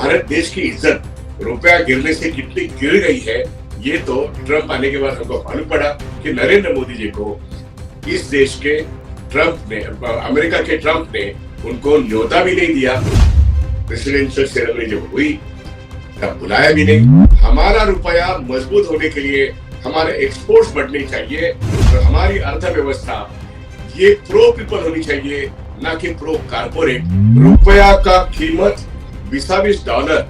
भारत देश की इज्जत रुपया गिरने से कितनी गिर गई है, ये तो ट्रंप आने के बाद हमको मालूम पड़ा कि नरेंद्र मोदी जी को इस देश के ट्रंप ने, अमेरिका के ट्रंप ने उनको न्योता भी नहीं दिया। प्रेसिडेंशियल सेरेमनी जब हुई तब बुलाया भी नहीं। हमारा रुपया मजबूत होने के लिए हमारे एक्सपोर्ट्स बढ़ने चाहिए और हमारी अर्थव्यवस्था ये प्रो पीपल होनी चाहिए, ना कि प्रो कारपोरेट। रुपया का कीमत $20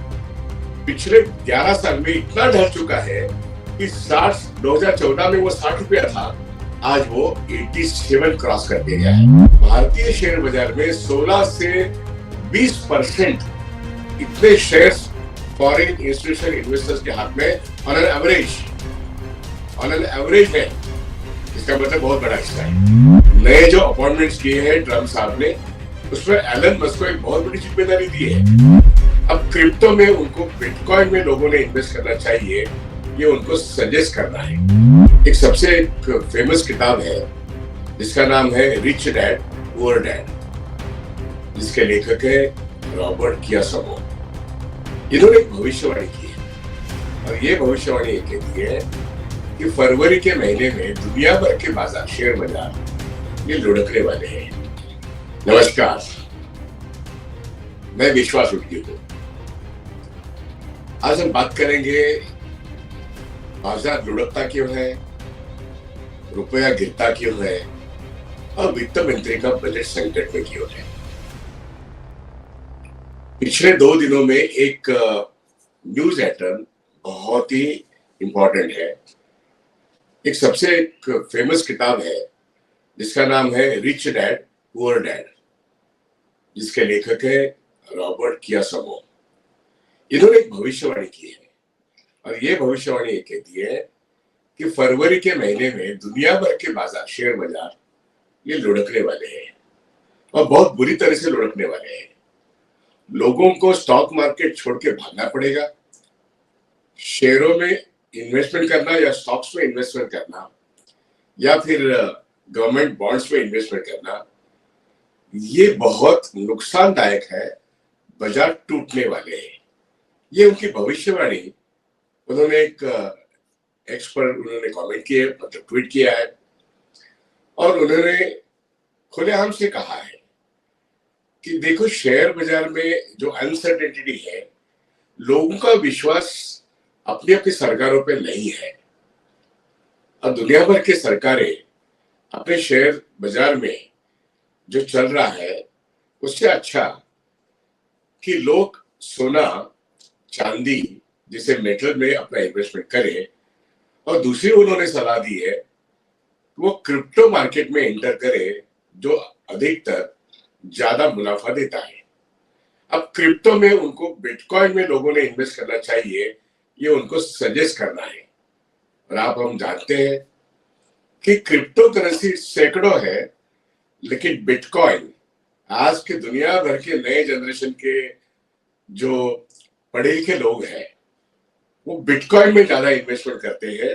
पिछले 11 साल में इतना ढल चुका है कि 2014 में वो 60 रुपया था, आज वो 87 क्रॉस कर गया है। भारतीय शेयर बाजार में 16 से 20% इतने शेयर्स फॉरेन इंस्टीट्यूशनल इन्वेस्टर्स के हाथ में ऑन एन एवरेज है। इसका मतलब बहुत बड़ा हिस्सा है। नए जो अपॉइंटमेंट्स किए हैं ट्रम्प साहब ने, उसमें एलन मस्क को एक बहुत बड़ी जिम्मेदारी दी है। अब क्रिप्टो में उनको, बिटकॉइन में लोगों ने इन्वेस्ट करना चाहिए, ये उनको सजेस्ट करना है। एक सबसे फेमस किताब है जिसका नाम है रिच डैड पुअर डैड, जिसके लेखक है रॉबर्ट कियोसाकी। इन्होंने एक भविष्यवाणी की है और ये भविष्यवाणी ये कहती है कि फरवरी के महीने में दुनिया भर के बाजार, शेयर बाजार ये लुढ़कने वाले हैं। नमस्कार, मैं विश्वास उटकी हूँ। आज हम बात करेंगे बाजार लुढ़कता क्यों है, रुपया गिरता क्यों है और वित्त मंत्री का बजट संकट में क्यों है। पिछले 2 दिनों में एक न्यूज आइटम बहुत ही इंपॉर्टेंट है। एक सबसे फेमस किताब है जिसका नाम है रिच डैड पुअर डैड, जिसके लेखक है रॉबर्ट कियोसाकी। इन्होंने एक भविष्यवाणी की है और ये भविष्यवाणी ये कहती है कि फरवरी के महीने में दुनिया भर के बाजार, शेयर बाजार ये लुढ़कने वाले हैं और बहुत बुरी तरह से लुढ़कने वाले हैं। लोगों को स्टॉक मार्केट छोड़ के भागना पड़ेगा। शेयरों में इन्वेस्टमेंट करना या स्टॉक्स में इन्वेस्टमेंट करना या फिर गवर्नमेंट बॉन्ड्स में इन्वेस्टमेंट करना, ये बहुत नुकसानदायक है। बाजार टूटने वाले हैं, ये उनकी भविष्यवाणी। उन्होंने एक एक्सपर्ट उन्होंने कमेंट किए, मतलब ट्वीट किया है और उन्होंने खुलेआम से कहा है कि देखो, शेयर बाजार में जो अनसर्टेनिटी है, लोगों का विश्वास अपनी अपनी सरकारों पे नहीं है और दुनिया भर की सरकारें अपने शेयर बाजार में जो चल रहा है उससे अच्छा कि लोग सोना चांदी जिसे मेटल में अपना इन्वेस्टमेंट करें। और दूसरी उन्होंने सलाह दी है वो क्रिप्टो मार्केट में एंटर करे जो अधिकतर ज्यादा मुनाफा देता है। अब क्रिप्टो में उनको, बिटकॉइन में लोगों ने इन्वेस्ट करना चाहिए, ये उनको सजेस्ट करना है। और हम जानते हैं कि क्रिप्टो करेंसी सैकड़ों है, लेकिन बिटकॉइन आज के दुनिया भर के नए जनरेशन के जो पढ़े लिखे लोग हैं वो बिटकॉइन में ज्यादा इन्वेस्टमेंट करते हैं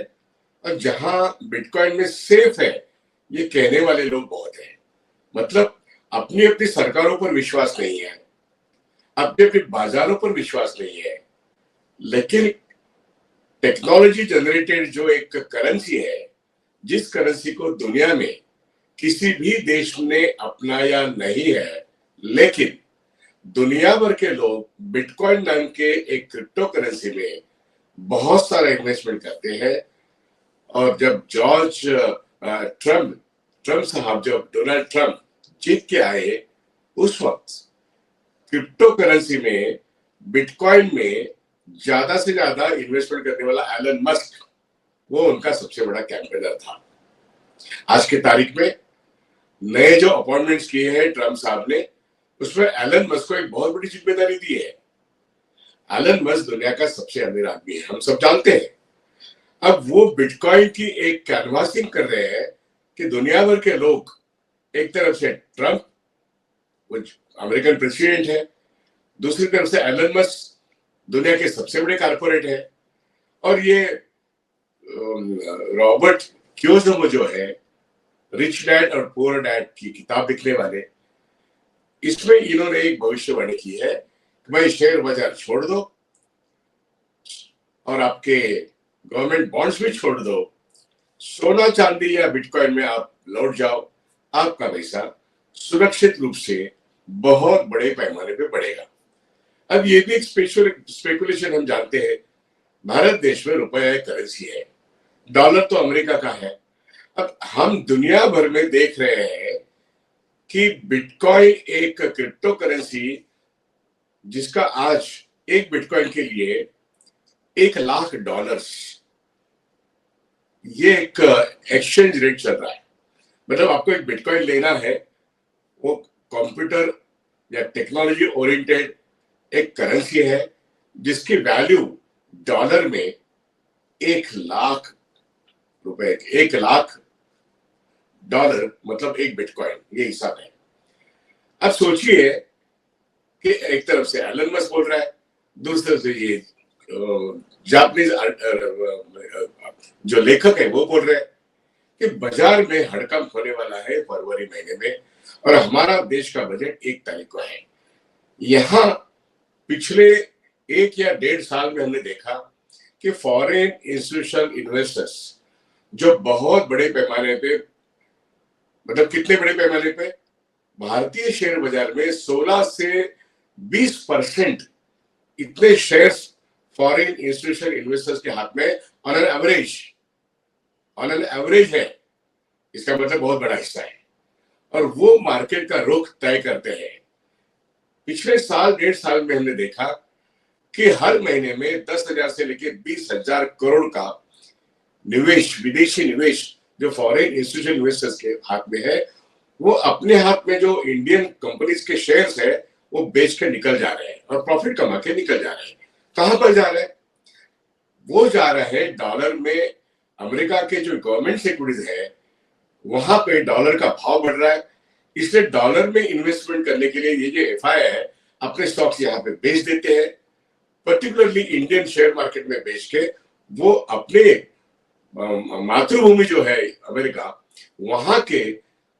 और जहां बिटकॉइन में सेफ है ये कहने वाले लोग बहुत हैं। मतलब अपनी अपनी सरकारों पर विश्वास नहीं है, अपने अपने बाजारों पर विश्वास नहीं है, लेकिन टेक्नोलॉजी जनरेटेड जो एक करेंसी है, जिस करेंसी को दुनिया में किसी भी देश ने अपनाया नहीं है, लेकिन दुनिया भर के लोग बिटकॉइन नाम के एक क्रिप्टो करेंसी में बहुत सारा इन्वेस्टमेंट करते हैं। और जब ट्रम्प साहब, जब डोनाल्ड ट्रम्प जीत के आए, उस वक्त क्रिप्टो करेंसी में, बिटकॉइन में ज्यादा से ज्यादा इन्वेस्टमेंट करने वाला एलन मस्क, वो उनका सबसे बड़ा कैंपेनर था। आज की तारीख में नए जो अपॉइंटमेंट्स किए हैं ट्रम्प साहब ने, उसमें एलन मस्क को एक बहुत बड़ी जिम्मेदारी दी है। एलन मस्क दुनिया का सबसे अमीर आदमी है, हम सब जानते हैं। अब वो बिटकॉइन की एक कैनवासिंग कर रहे हैं कि दुनिया भर के लोग, एक तरफ से ट्रम्प, वो अमेरिकन प्रेसिडेंट है, दूसरी तरफ से एलन मस्क दुनिया के सबसे बड़े कारपोरेट है, और ये रॉबर्ट कियोसाकी जो है, रिच डैड और पुअर डैड की किताब लिखने वाले, इसमें इन्होंने एक भविष्यवाणी की है भाई शेयर बाजार छोड़ दो और आपके गवर्नमेंट बॉन्ड्स भी छोड़ दो, सोना चांदी या बिटकॉइन में आप लौट जाओ, आपका पैसा सुरक्षित रूप से बहुत बड़े पैमाने पे बढ़ेगा। अब ये भी एक स्पेकुलेशन हम जानते हैं, भारत देश में रुपया एक करेंसी है, डॉलर तो अमेरिका का है। अब हम दुनिया भर में देख रहे हैं कि बिटकॉइन एक क्रिप्टो करेंसी, जिसका आज एक बिटकॉइन के लिए $1,00,000 ये एक एक्सचेंज रेट चल रहा है। मतलब आपको एक बिटकॉइन लेना है, वो कंप्यूटर या टेक्नोलॉजी ओरिएंटेड एक करेंसी है जिसकी वैल्यू डॉलर में $1,00,000, $1,00,000 मतलब एक बिटकॉइन, ये हिसाब है। अब सोचिए कि एक तरफ से एलन मस्क बोल रहा है, दूसरी तरफ से ये जापानीज जो लेखक है वो बोल रहे हैं कि बाजार में हड़कंप होने वाला है फरवरी महीने में, और हमारा देश का बजट 1 तारीख को है। यहाँ पिछले 1 या 1.5 साल में हमने देखा कि फॉरेन इंस्टीट्यूशनल इन्वेस्टर्स जो बहुत बड़े पैमाने पे, मतलब कितने बड़े पैमाने पे, भारतीय शेयर बाजार में 16 से 20% इतने शेयर्स फॉरेन इंस्टीट्यूशनल इन्वेस्टर्स के हाथ में ऑन एन एवरेज है। इसका मतलब बहुत बड़ा हिस्सा है, और वो मार्केट का रुख तय करते हैं। पिछले साल 1.5 साल में हमने देखा कि हर महीने में 10,000 से लेकर 20,000 करोड़ का निवेश, विदेशी निवेश जो फॉरेन इंस्टीट्यूशनल इन्वेस्टर्स के हाथ में है, वो अपने हाथ में जो इंडियन कंपनीज के शेयर्स है वो बेच के निकल जा रहे हैं और प्रॉफिट कमा के निकल जा रहे हैं। कहां पर जा रहे हैं? वो जा रहे हैं डॉलर में। अमेरिका के जो गवर्नमेंट सिक्योरिटीज है वहां पे डॉलर का भाव बढ़ रहा है, इसलिए डॉलर में इन्वेस्टमेंट करने के लिए ये जो एफआई है अपने स्टॉक्स यहाँ पे बेच देते हैं, पर्टिकुलरली इंडियन शेयर मार्केट में बेच के वो अपने मातृभूमि जो है अमेरिका, वहां के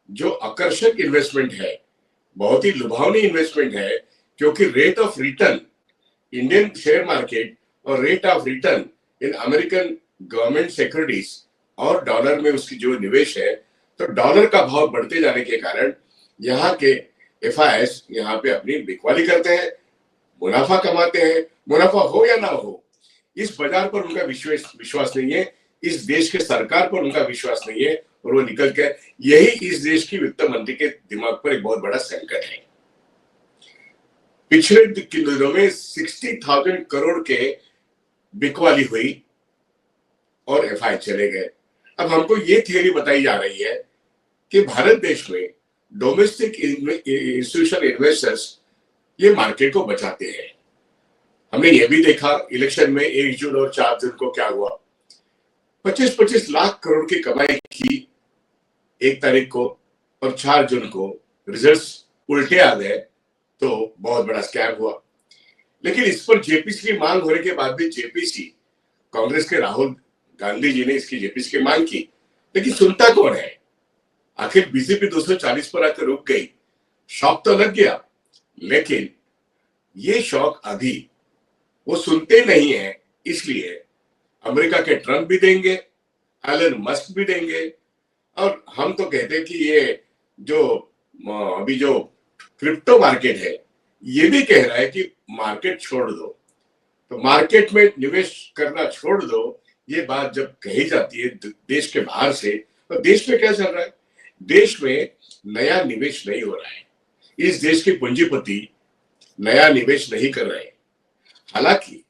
जो आकर्षक इन्वेस्टमेंट है, बहुत ही लुभावनी इन्वेस्टमेंट है, क्योंकि rate of return Indian share market और rate of return in American government securities और डॉलर में उसकी जो निवेश है, तो डॉलर का भाव बढ़ते जाने के कारण यहाँ के एफआईएस यहाँ पे अपनी बिकवाली करते हैं, मुनाफा कमाते हैं। मुनाफा हो या ना हो, इस बाजार पर उनका विश्वास नहीं है, इस देश के सरकार पर उनका विश्वास नहीं है, और वो निकल के, यही इस देश की वित्त मंत्री के दिमाग पर एक बहुत बड़ा संकट है। पिछले दिनों में 60,000 करोड़ के बिकवाली हुई और एफआई चले गए। अब हमको ये थियरी बताई जा रही है कि भारत देश में डोमेस्टिक इंस्टीट्यूशनल इन्वेस्टर्स ये मार्केट को बचाते हैं। हमने ये भी देखा इलेक्शन में 1 जून और 4 जून को क्या हुआ, 25-25 लाख करोड़ की कमाई की 1 तारीख को, और 4 जून को रिजल्ट्स उल्टे आ गए, तो बहुत बड़ा स्कैम हुआ। लेकिन इस पर जेपीसी की मांग होने के बाद भी जेपीसी, कांग्रेस के राहुल गांधी जी ने इसकी जेपीसी की मांग की, लेकिन सुनता कौन है? आखिर बीजेपी 240 पर आकर रुक गई। शौक तो लग गया, लेकिन ये शौक अभी वो सुनते नहीं है, इसलिए अमेरिका के ट्रंप भी देंगे, एलन मस्क भी देंगे, और हम तो कहते हैं कि ये जो अभी जो क्रिप्टो मार्केट है ये भी कह रहा है कि मार्केट छोड़ दो, तो मार्केट में निवेश करना छोड़ दो। ये बात जब कही जाती है देश के बाहर से, तो देश में क्या चल रहा है? देश में नया निवेश नहीं हो रहा है, इस देश के पूंजीपति नया निवेश नहीं कर रहे हैं। हालांकि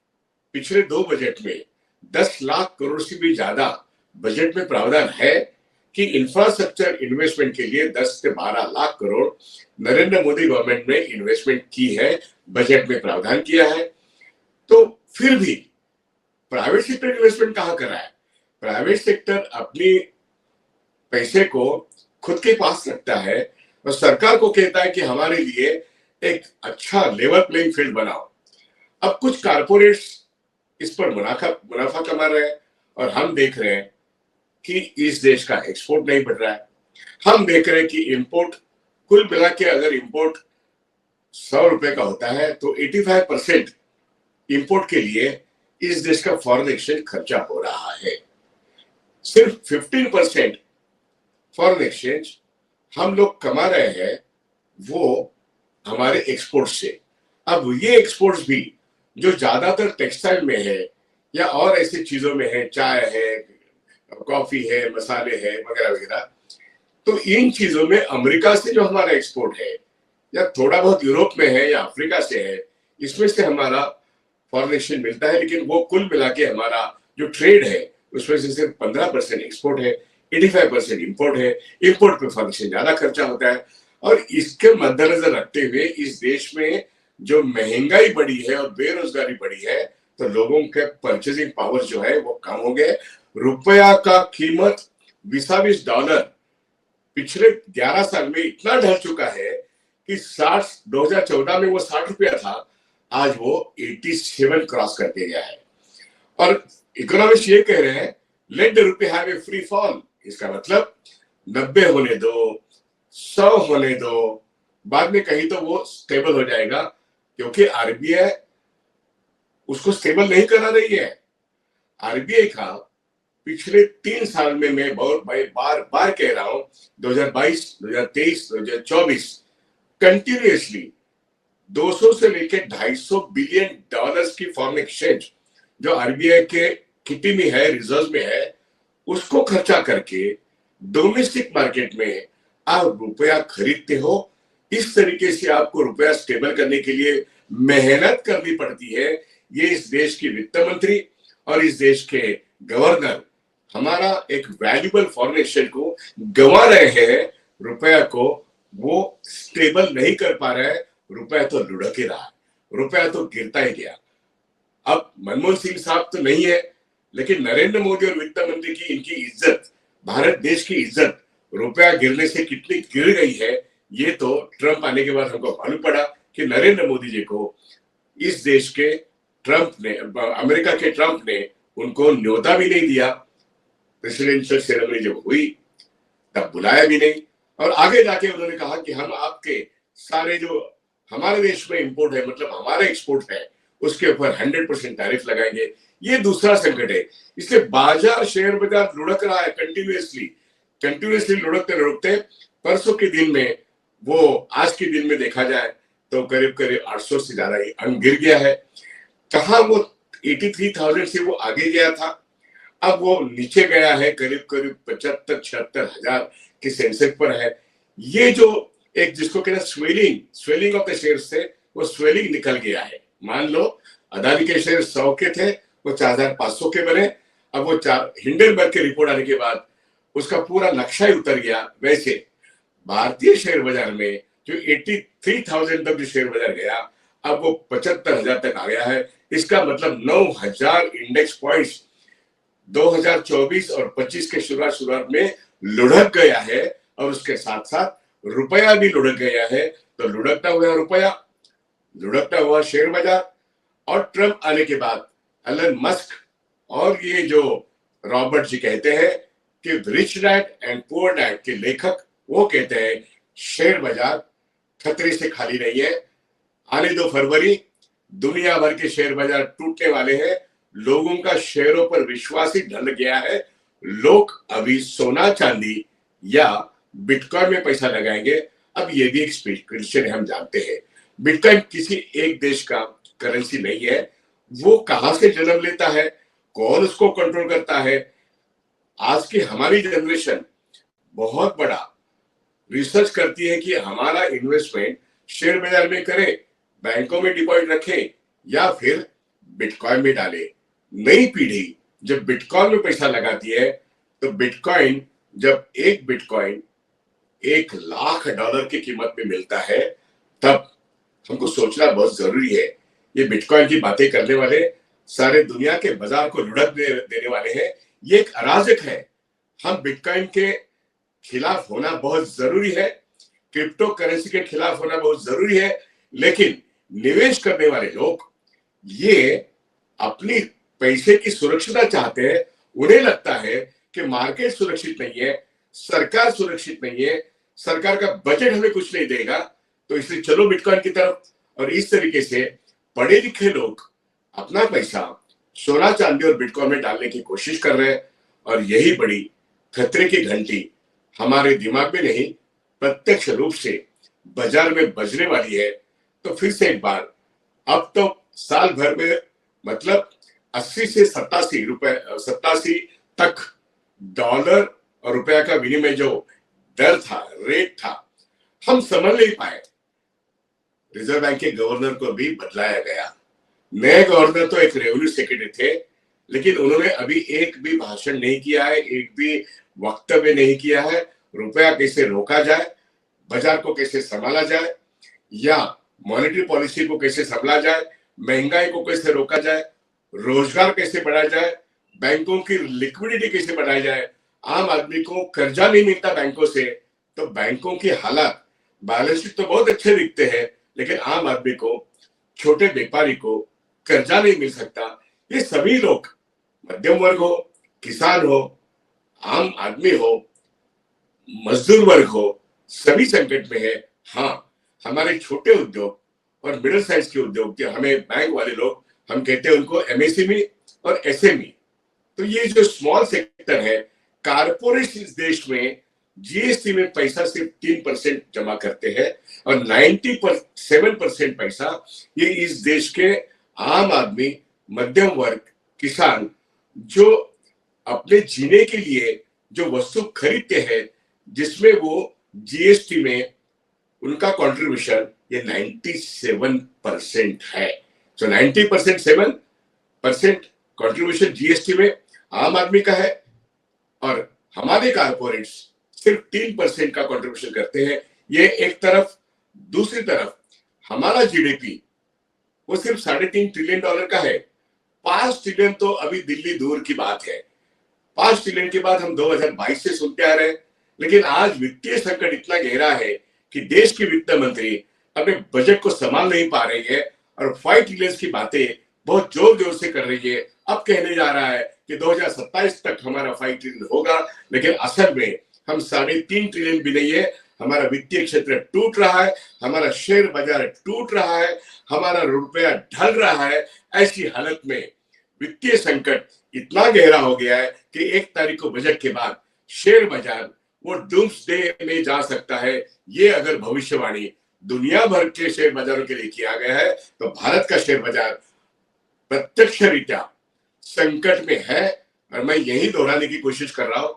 पिछले 2 बजट में 10 लाख करोड़ से भी ज्यादा बजट में प्रावधान है कि इंफ्रास्ट्रक्चर इन्वेस्टमेंट के लिए 10 से 12 लाख करोड़ नरेंद्र मोदी गवर्नमेंट ने इन्वेस्टमेंट की है, बजट में प्रावधान किया है। तो फिर भी प्राइवेट सेक्टर इन्वेस्टमेंट कहां कर रहा है? प्राइवेट सेक्टर अपनी पैसे को खुद के पास रखता है और सरकार को कहता है कि हमारे लिए एक अच्छा लेवल प्लेइंग फील्ड बनाओ। अब कुछ कारपोरेट्स इस पर मुनाफा कमा रहे हैं, और हम देख रहे हैं कि इस देश का एक्सपोर्ट नहीं बढ़ रहा है। हम देख रहे हैं कि इंपोर्ट, कुल मिला के अगर इंपोर्ट 100 रुपए का होता है तो 85% इंपोर्ट के लिए इस देश का फॉरेन एक्सचेंज खर्चा हो रहा है। सिर्फ 15% फॉरेन एक्सचेंज हम लोग कमा रहे हैं वो हमारे एक्सपोर्ट से। अब ये एक्सपोर्ट्स भी जो ज्यादातर टेक्सटाइल में है या और ऐसी चीजों में है, चाय है, कॉफी है, मसाले है वगैरह वगैरह, तो इन चीजों में अमेरिका से जो हमारा एक्सपोर्ट है या थोड़ा बहुत यूरोप में है या अफ्रीका से है, इसमें से हमारा फॉरेन एक्सचेंज मिलता है। लेकिन वो कुल मिला के हमारा जो ट्रेड है उसमें से सिर्फ 15% एक्सपोर्ट है, 85% इंपोर्ट है। इंपोर्ट पे फॉरेन एक्सचेंज ज्यादा खर्चा होता है। और इसके मद्देनजर रखते हुए इस देश में जो महंगाई बढ़ी है और बेरोजगारी बढ़ी है, तो लोगों के परचेजिंग पावर जो है वो कम हो गए। रुपया का कीमत $20 पिछले 11 साल में इतना ढल चुका है कि 2014 में वो 60 रुपया था, आज वो 87 क्रॉस करके गया है। और इकोनॉमिस्ट ये कह रहे हैं लेट द रुपये हैव ए फ्री फॉल। इसका मतलब 90 होने दो, 100 होने दो, बाद में कहीं तो वो स्टेबल हो जाएगा, क्योंकि आरबीआई उसको स्टेबल नहीं करा रही है। आरबीआई का पिछले 3 साल में मैं बहुत बार बार कह रहा हूं, 2022, 2023, 2024 कंटिन्यूअसली 200 से लेकर $250 बिलियन की फॉरेन एक्सचेंज जो आरबीआई के किटी में है, रिजर्व में है, उसको खर्चा करके डोमेस्टिक मार्केट में आप रुपया खरीदते हो। इस तरीके से आपको रुपया स्टेबल करने के लिए मेहनत करनी पड़ती है। ये इस देश की वित्त मंत्री और इस देश के गवर्नर हमारा एक वैल्यूबल फॉरेन एक्सचेंज को गंवा रहे हैं। रुपया को वो स्टेबल नहीं कर पा रहा है। रुपया तो लुढ़क ही रहा है, रुपया तो गिरता ही गया। अब मनमोहन सिंह साहब तो नहीं है, लेकिन नरेंद्र मोदी और वित्त मंत्री की इनकी इज्जत, भारत देश की इज्जत रुपया गिरने से कितनी गिर गई है, ये तो ट्रंप आने के बाद हमको मालूम पड़ा कि नरेंद्र मोदी जी को इस देश के ट्रंप ने, अमेरिका के ट्रंप ने उनको न्योता भी नहीं दिया। प्रेसिडेंशियल सेरेमनी जब हुई तब बुलाया भी नहीं। और आगे जाके उन्होंने कहा कि हम आपके सारे जो हमारे देश में इंपोर्ट है, मतलब हमारा एक्सपोर्ट है, उसके ऊपर 100% टैरिफ लगाएंगे। ये दूसरा संकट है। इसलिए बाजार, शेयर बाजार लुढ़क रहा है कंटिन्यूअसली लुढ़कते लुढ़कते। परसों के दिन में वो आज के दिन में देखा जाए तो करीब करीब 800 से ज्यादा अंक गिर गया है। कहा वो 83,000 से वो आगे गया था, अब वो नीचे गया है करीब करीब 75-76 हजार की सेंसेक्स पर है। ये जो एक जिसको कहते हैं स्वेलिंग ऑफ द शेयर से वो स्वेलिंग निकल गया है। मान लो अदानी के शेयर 100 के थे, वो 4,500 के बने। अब वो हिंडनबर्ग के रिपोर्ट आने के बाद उसका पूरा नक्शा ही उतर गया। वैसे भारतीय शेयर बाजार में जो 83,000 तक जो शेयर बाजार गया, अब वो 75,000 तक आ गया है। इसका मतलब 9,000 इंडेक्स पॉइंट्स 2024 और 25 के शुरुआत में लुढ़क गया है। और उसके साथ साथ रुपया भी लुढ़क गया है। तो लुढ़कता हुआ रुपया, लुढ़कता हुआ शेयर बाजार, और ट्रंप आने के बाद एलन मस्क और ये जो रॉबर्ट जी कहते हैं कि rich dad and poor dad के लेखक, वो कहते हैं शेयर बाजार खतरे से खाली नहीं है। आने दो फरवरी, दुनिया भर के शेयर बाजार टूटने वाले हैं। लोगों का शेयरों पर विश्वास ही ढल गया है। लोग अभी सोना चांदी या बिटकॉइन में पैसा लगाएंगे। अब ये भी एक स्पेकुलेशन है, हम जानते हैं। बिटकॉइन किसी एक देश का करेंसी नहीं है। वो कहां से जन्म लेता है, कौन उसको कंट्रोल करता है। आज की हमारी जनरेशन बहुत बड़ा रिसर्च करती है कि हमारा इन्वेस्टमेंट शेयर बाजार में करे, बैंकों में डिपॉजिट रखे या फिर बिटकॉइन में डाले। नई पीढ़ी जब बिटकॉइन में पैसा लगाती है तो बिटकॉइन, जब एक बिटकॉइन $1,00,000 की कीमत में मिलता है, तब हमको सोचना बहुत जरूरी है। ये बिटकॉइन की बातें करने वाले सारे दुनिया के बाजार को लुढ़क देने वाले हैं। ये एक अराजक है। हम बिटकॉइन के खिलाफ होना बहुत जरूरी है, क्रिप्टो करेंसी के खिलाफ होना बहुत जरूरी है। लेकिन निवेश करने वाले लोग ये अपनी पैसे की सुरक्षितता चाहते हैं। उन्हें लगता है कि मार्केट सुरक्षित नहीं है, सरकार सुरक्षित नहीं है, सरकार का बजट हमें कुछ नहीं देगा, तो इसलिए चलो बिटकॉइन की तरफ। और इस तरीके से पढ़े लिखे लोग अपना पैसा सोना चांदी और बिटकॉइन में डालने की कोशिश कर रहे हैं, और यही बड़ी खतरे की घंटी हमारे दिमाग में नहीं प्रत्यक्ष रूप से बाजार में बजने वाली है। तो फिर से एक बार, अब तो साल भर में मतलब 80 से 87 तक डॉलर और रुपया का विनिमय जो दर था, रेट था, हम समझ नहीं पाए। रिजर्व बैंक के गवर्नर को भी बदलाया गया। नए गवर्नर तो एक रेवेन्यू सेक्रेटरी थे, लेकिन उन्होंने अभी एक भी भाषण नहीं किया है, एक भी वक्तव्य नहीं किया है। रुपया कैसे रोका जाए, बाजार को कैसे संभाला जाए, या मॉनेटरी पॉलिसी को कैसे संभाला जाए, महंगाई को कैसे रोका जाए, रोजगार कैसे बढ़ाया जाए, बैंकों की लिक्विडिटी कैसे बढ़ाई जाए। आम आदमी को कर्जा नहीं मिलता बैंकों से, तो बैंकों की हालत, बैलेंस शीट तो बहुत अच्छे दिखते हैं, लेकिन आम आदमी को, छोटे व्यापारी को कर्जा नहीं मिल सकता। ये सभी लोग, मध्यम वर्ग हो, किसान हो, आम आदमी हो, मजदूर वर्ग हो, सभी संकट में है। हाँ, हमारे छोटे उद्योग और मिडिल साइज के उद्योग, जो हमें बैंक वाले लोग, हम कहते हैं उनको एमएसएमई और एसएमई। तो ये जो स्मॉल सेक्टर है, कारपोरेट इस देश में जीएसटी में पैसा सिर्फ 3% जमा करते हैं, और 97% पैसा ये इस देश के आम आदमी, मध्यम वर्ग, किसान, जो अपने जीने के लिए जो वस्तु खरीदते हैं, जिसमें वो जीएसटी में उनका कंट्रीब्यूशन ये 97% है। तो 90% 7% कंट्रीब्यूशन जीएसटी में आम आदमी का है, और हमारे कारपोरेट्स सिर्फ 3% का कंट्रीब्यूशन करते हैं। ये एक तरफ। दूसरी तरफ हमारा जीडीपी वो सिर्फ $3.5 ट्रिलियन का है। 5 ट्रिलियन तो अभी दिल्ली दूर की बात है। 5 ट्रिलियन के बाद हम 2022 से सुनते आ रहे हैं, लेकिन आज वित्तीय संकट इतना गहरा है कि देश की वित्त मंत्री अपने बजट को संभाल नहीं पा रही है, और 5 ट्रिलियन की बातें बहुत जोर जोर से कर रही है। अब कहने जा रहा है कि 2027 तक हमारा 5 ट्रिलियन होगा, लेकिन असल में हम 3.5 ट्रिलियन भी नहीं है। हमारा वित्तीय क्षेत्र टूट रहा है, हमारा शेयर बाजार टूट रहा है, हमारा रुपया ढल रहा है। ऐसी हालत में वित्तीय संकट इतना गहरा हो गया है कि 1 तारीख को बजट के बाद शेयर बाजार वो डूम्सडे में जा सकता है। ये अगर भविष्यवाणी दुनिया भर के शेयर बाजारों के लिए किया गया है, तो भारत का शेयर बाजार प्रत्यक्ष रीत्या संकट में है। और मैं यही दोहराने की कोशिश कर रहा हूं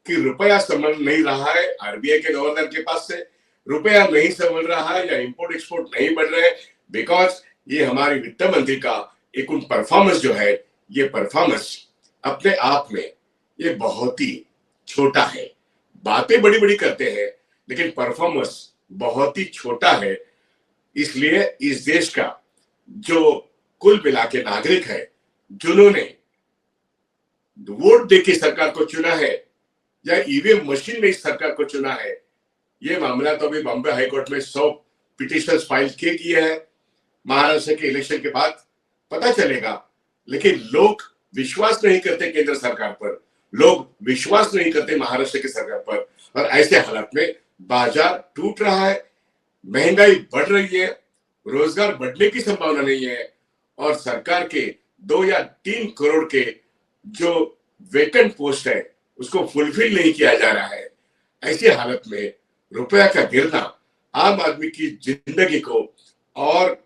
कि रुपया संभल नहीं रहा है आरबीआई के गवर्नर के पास से, रुपया नहीं संभल रहा है, या इंपोर्ट एक्सपोर्ट नहीं बढ़ रहे, बिकॉज ये हमारी वित्त मंत्री का एक उन परफॉर्मेंस जो है, ये परफॉर्मेंस अपने आप में ये बहुत ही छोटा है। बातें बड़ी बड़ी करते हैं, लेकिन परफॉर्मेंस बहुत ही छोटा है। इसलिए इस देश का जो कुल मिला के नागरिक है, जिन्होंने वोट देके सरकार को चुना है, या ईवीएम मशीन में इस सरकार को चुना है, ये मामला तो अभी बॉम्बे हाईकोर्ट में 100 पिटिशन फाइल किए हैं। महाराष्ट्र के इलेक्शन के बाद पता चलेगा। लेकिन लोग विश्वास नहीं करते केंद्र सरकार पर, लोग विश्वास नहीं करते महाराष्ट्र की सरकार पर, और ऐसे हालात में बाजार टूट रहा है, महंगाई बढ़ रही है, रोजगार बढ़ने की संभावना नहीं है, और सरकार के 2 या 3 करोड़ के जो वेकेंट पोस्ट है उसको फुलफिल नहीं किया जा रहा है। ऐसी हालत में रुपया का गिरना आम आदमी की जिंदगी को और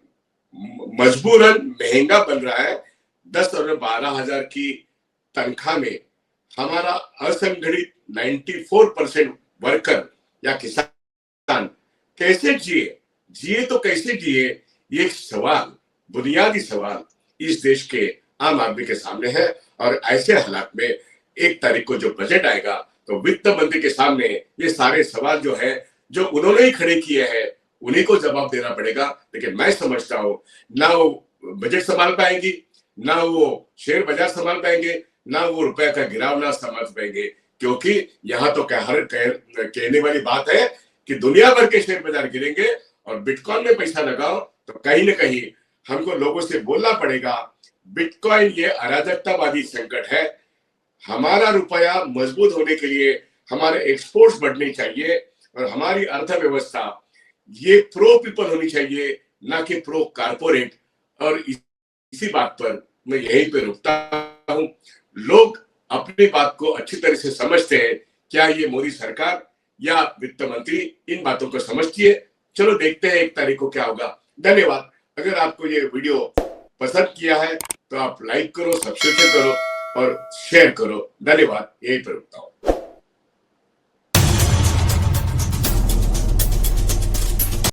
मजबूरन महंगा बन रहा है। 10 और 12 हजार की तनख्वाह में हमारा असंगठित 94% वर्कर या किसान कैसे जिए तो कैसे जिए, ये सवाल, बुनियादी सवाल इस देश के आम आदमी के सामने है। और ऐसे हालात में 1 तारीख को जो बजट आएगा, तो वित्त मंत्री के सामने ये सारे सवाल जो है, जो उन्होंने ही खड़े किए हैं, उन्हीं को जवाब देना पड़ेगा। लेकिन मैं समझता हूं ना वो बजट संभाल पाएंगी, ना वो शेयर बाजार संभाल पाएंगे, ना वो रुपए का गिराव ना संभाल पाएंगे, क्योंकि यहाँ तो कहने वाली बात है कि दुनिया भर के शेयर बाजार गिरेंगे, और बिटकॉइन में पैसा लगाओ तो कहीं ना कहीं हमको लोगों से बोलना पड़ेगा, बिटकॉइन ये अराजकतावादी संकट है। हमारा रुपया मजबूत होने के लिए हमारे एक्सपोर्ट्स बढ़ने चाहिए, और हमारी अर्थव्यवस्था ये प्रो पीपल होनी चाहिए, ना कि प्रो कारपोरेट। और इसी बात पर मैं यहीं पे रुकता हूं। लोग अपनी बात को अच्छी तरह से समझते हैं। क्या ये मोदी सरकार या वित्त मंत्री इन बातों को समझती है? चलो देखते हैं 1 तारीख को क्या होगा। धन्यवाद। अगर आपको ये वीडियो पसंद किया है तो आप लाइक करो, सब्सक्रिप्शन करो और शेयर करो। धन्यवाद। यहीं पर रुकता हूं।